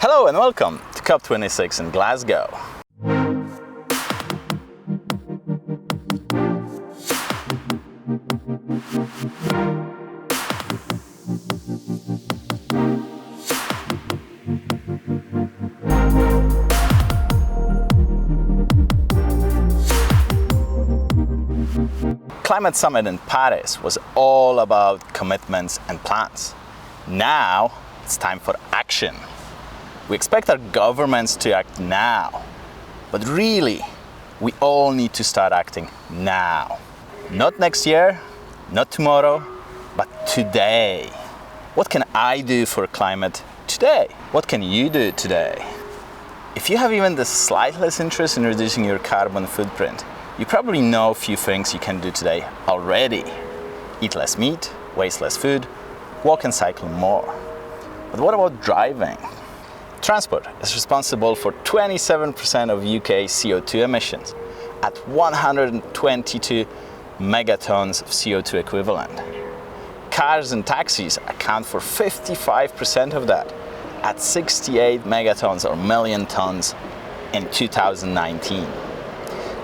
Hello and welcome to COP26 in Glasgow. Climate Summit in Paris was all about commitments and plans. Now it's time for action. We expect our governments to act now, but really, we all need to start acting now. Not next year, not tomorrow, but today. What can I do for climate today? What can you do today? If you have even the slightest interest in reducing your carbon footprint, you probably know a few things you can do today already. Eat less meat, waste less food, walk and cycle more. But what about driving? Transport is responsible for 27% of UK CO2 emissions at 122 megatons of CO2 equivalent. Cars and taxis account for 55% of that at 68 megatons or million tons in 2019.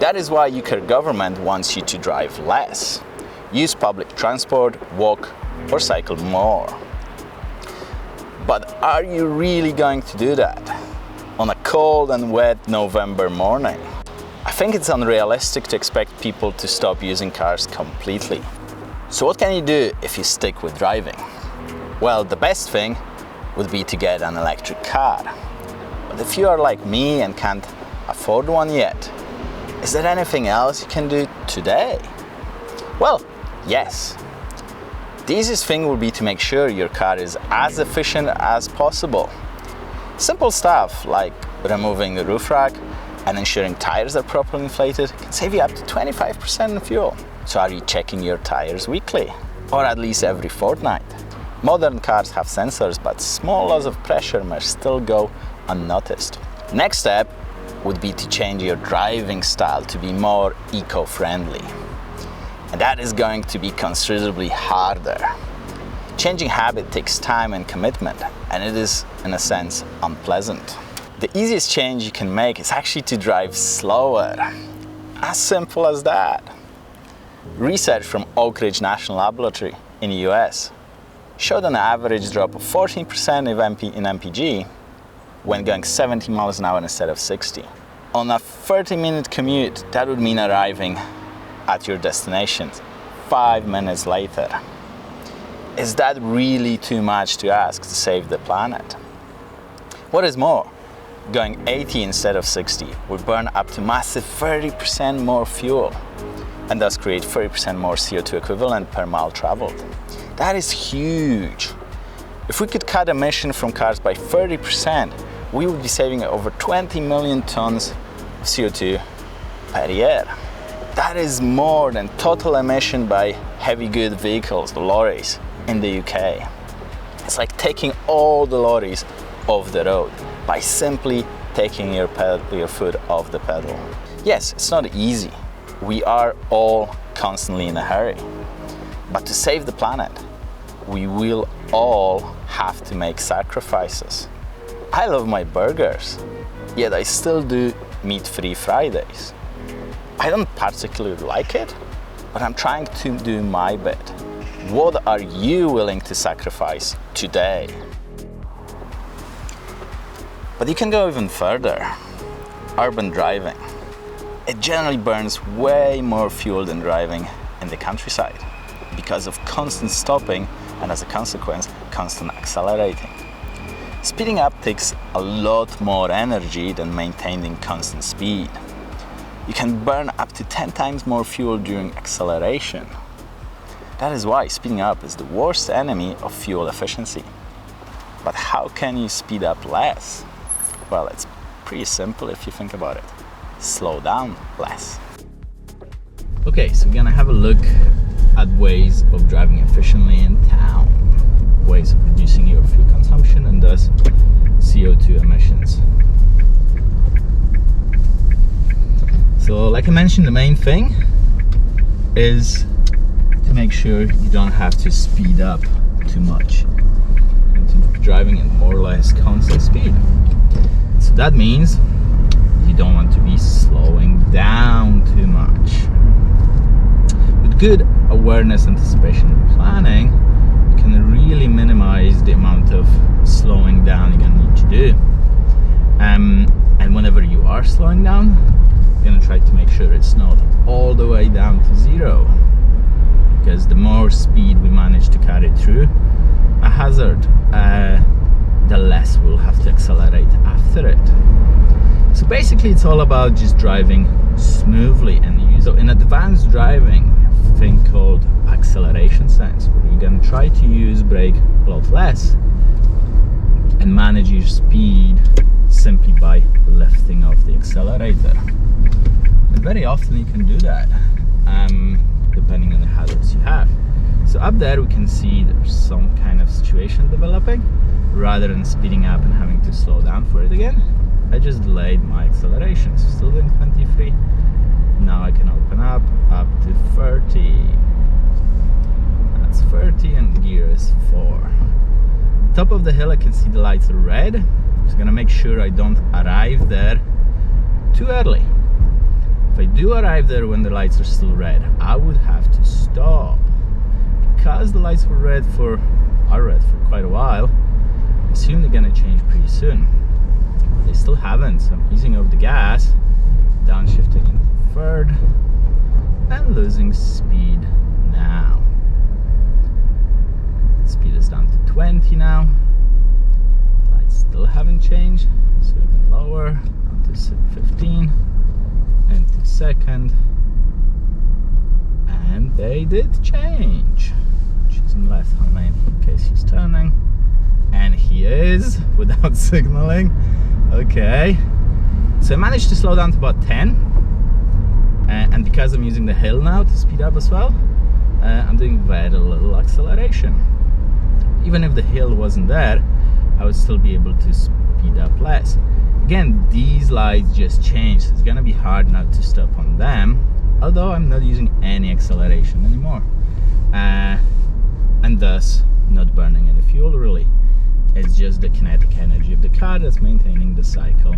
That is why UK government wants you to drive less. Use public transport, walk or cycle more. But are you really going to do that on a cold and wet November morning? I think it's unrealistic to expect people to stop using cars completely. So what can you do if you stick with driving? Well, the best thing would be to get an electric car. But if you are like me and can't afford one yet, is there anything else you can do today? Well, yes. The easiest thing will be to make sure your car is as efficient as possible. Simple stuff like removing the roof rack and ensuring tires are properly inflated can save you up to 25% in fuel. So are you checking your tires weekly? Or at least every fortnight? Modern cars have sensors, but small loss of pressure may still go unnoticed. Next step would be to change your driving style to be more eco-friendly. And that is going to be considerably harder. Changing habit takes time and commitment, and it is, in a sense, unpleasant. The easiest change you can make is actually to drive slower. As simple as that. Research from Oak Ridge National Laboratory in the US showed an average drop of 14% in MPG when going 70 miles an hour instead of 60. On a 30-minute commute, that would mean arriving at your destination 5 minutes later. Is that really too much to ask to save the planet? What is more, going 80 instead of 60 would burn up to massive 30% more fuel and thus create 30% more CO2 equivalent per mile traveled. That is huge. If we could cut emissions from cars by 30%, we would be saving over 20 million tons of CO2 per year. That is more than total emission by heavy good vehicles, the lorries, in the UK. It's like taking all the lorries off the road by simply taking your foot off the pedal. Yes, it's not easy. We are all constantly in a hurry. But to save the planet, we will all have to make sacrifices. I love my burgers, yet I still do meat-free Fridays. I don't particularly like it, but I'm trying to do my bit. What are you willing to sacrifice today? But you can go even further. Urban driving. It generally burns way more fuel than driving in the countryside because of constant stopping and, as a consequence, constant accelerating. Speeding up takes a lot more energy than maintaining constant speed. You can burn up to 10 times more fuel during acceleration. That is why speeding up is the worst enemy of fuel efficiency. But how can you speed up less? Well, it's pretty simple if you think about it. Slow down less. Okay, so we're gonna have a look at ways of driving efficiently in town. Ways of reducing your fuel consumption and thus CO2 emissions. So like I mentioned, the main thing is to make sure you don't have to speed up too much and to be driving at more or less constant speed. that means you don't want to be slowing down too much. With good awareness, anticipation, and planning, you can really minimize the amount of slowing down you're gonna need to do. And whenever you are slowing down, you're gonna try to make sure it's not all the way down to zero, because the more speed we manage to carry through a hazard, the less we'll have to accelerate after it. So basically it's all about just driving smoothly. And so in advanced driving, we have a thing called acceleration sense, where you're going to try to use brake a lot less and manage your speed simply by lifting off the accelerator. And very often you can do that, depending on the hazards you have. So up there we can see there's some kind of situation developing. Rather than speeding up and having to slow down for it again, I just delayed my acceleration. So still doing 23. Now I can open up to 30. That's 30 and the gear is 4. Top of the hill I can see the lights are red. So I'm gonna make sure I don't arrive there too early. If I do arrive there when the lights are still red, I would have to stop. Because the lights were red for quite a while, I assume they're gonna change pretty soon. But they still haven't, so I'm easing over the gas, downshifting in third, and losing speed now. Speed is down to 20 now. Lights still haven't changed, so we can lower down to 15, into second, and they did change. Choosing left hand lane in case he's turning, and he is without signaling. Okay, so I managed to slow down to about 10, and because I'm using the hill now to speed up as well, I'm doing very little acceleration. Even if the hill wasn't there, I would still be able to speed up less. Again, these lights just changed, so it's gonna be hard not to stop on them, although I'm not using any acceleration anymore, and thus not burning any fuel really. It's just the kinetic energy of the car that's maintaining the cycle.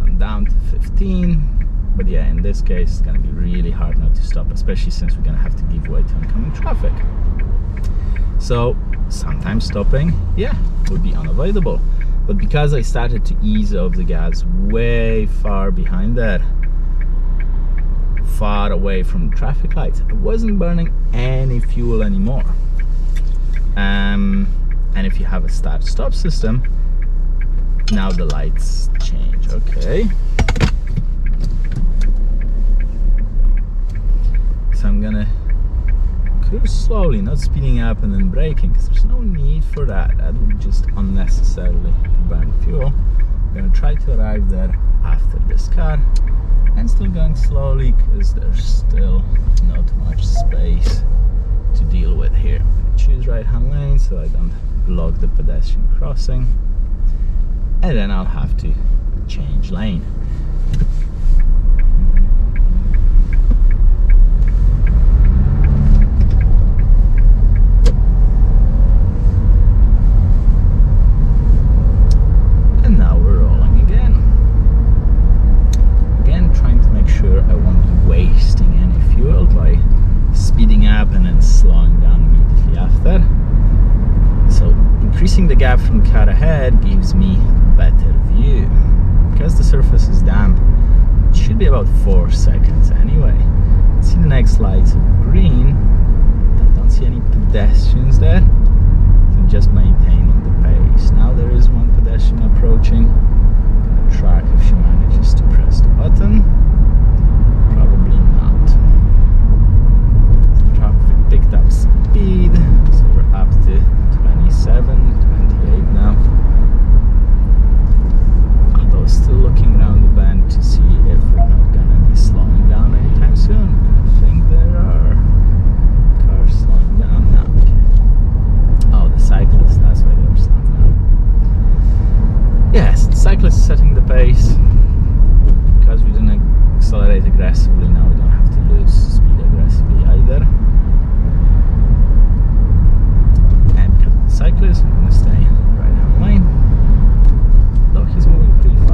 I'm down to 15, but yeah, in this case it's gonna be really hard not to stop, especially since we're gonna have to give way to oncoming traffic. So sometimes stopping, yeah, would be unavoidable. But because I started to ease off the gas way far behind there, far away from the traffic lights, I wasn't burning any fuel anymore. And if you have a start-stop system, now the lights change. Okay. So I'm gonna cruise slowly, not speeding up and then braking, because there's no need for that. That would just unnecessarily burn fuel. I'm gonna try to arrive there after this car, and still going slowly because there's still not much space to deal with here. I'm gonna choose right hand lane so I don't block the pedestrian crossing, and then I'll have to change lane. And now we're rolling again. Again, trying to make sure I won't be wasting any fuel by speeding up and then slowing down immediately after. So increasing the gap from the car ahead gives me better view. Because the surface is damp, it should be about 4 seconds anyway. See the next lights are green. I don't see any pedestrians there. So I'm just maintaining the pace. Now there is one pedestrian approaching. I'm gonna track if she manages to press the button. Probably not. The traffic picked up speed, so we're up to 27, 28 now. Although still looking around the bend to see if we're not gonna be slowing down anytime soon. And I think there are cars slowing down now. Okay. Oh, the cyclists, that's why they were slowing down. Yes, the cyclist is setting the pace. Because we didn't accelerate aggressively, now we don't have to lose speed aggressively either. Cyclist, I'm going to stay right hand lane, though he's moving pretty fast.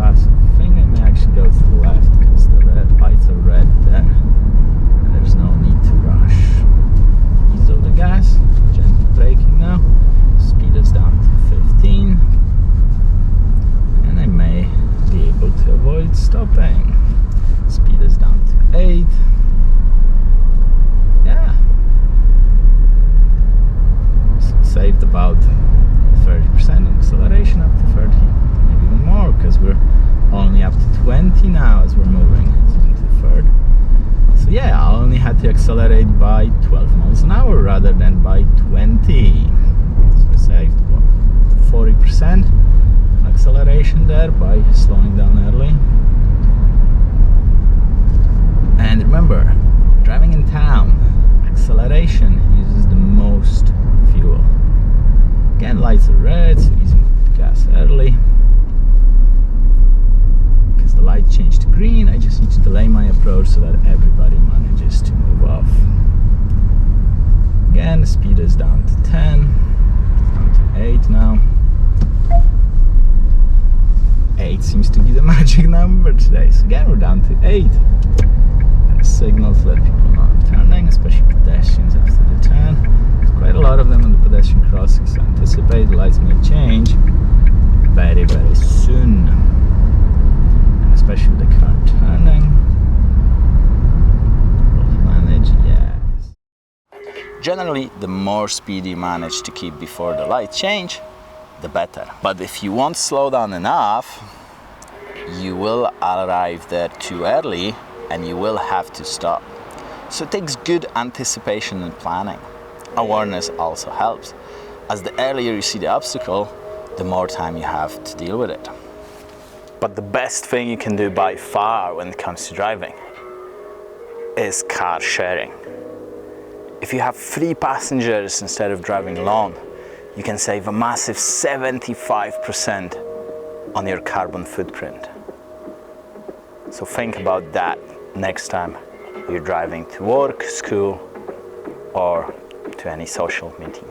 stopping. Speed is down to 8. Yeah. Saved about 30% in acceleration, up to 30, maybe even more, because we're only up to 20 now as we're moving into the third. So yeah, I only had to accelerate by 12 miles an hour rather than by 20. So I saved what, 40% acceleration there by slowing down early. And remember, driving in town, acceleration uses the most fuel. Again, lights are red, so using gas early. Because the light changed to green, I just need to delay my approach so that everybody manages to move off. Again, the speed is down to 10, down to 8 now. 8 seems to be the magic number today. So again, we're down to 8. And a signal to let people know I'm turning, especially pedestrians after the turn. There's quite a lot of them on the pedestrian crossing, so anticipate the lights may change very, very soon. And especially with the car turning. We'll manage, yes. Generally, the more speed you manage to keep before the light change, the better. But if you won't slow down enough, you will arrive there too early and you will have to stop. So it takes good anticipation and planning. Awareness also helps, as the earlier you see the obstacle, the more time you have to deal with it. But the best thing you can do by far when it comes to driving is car sharing. If you have 3 passengers instead of driving alone, you can save a massive 75% on your carbon footprint. So think about that next time you're driving to work, school, or to any social meeting.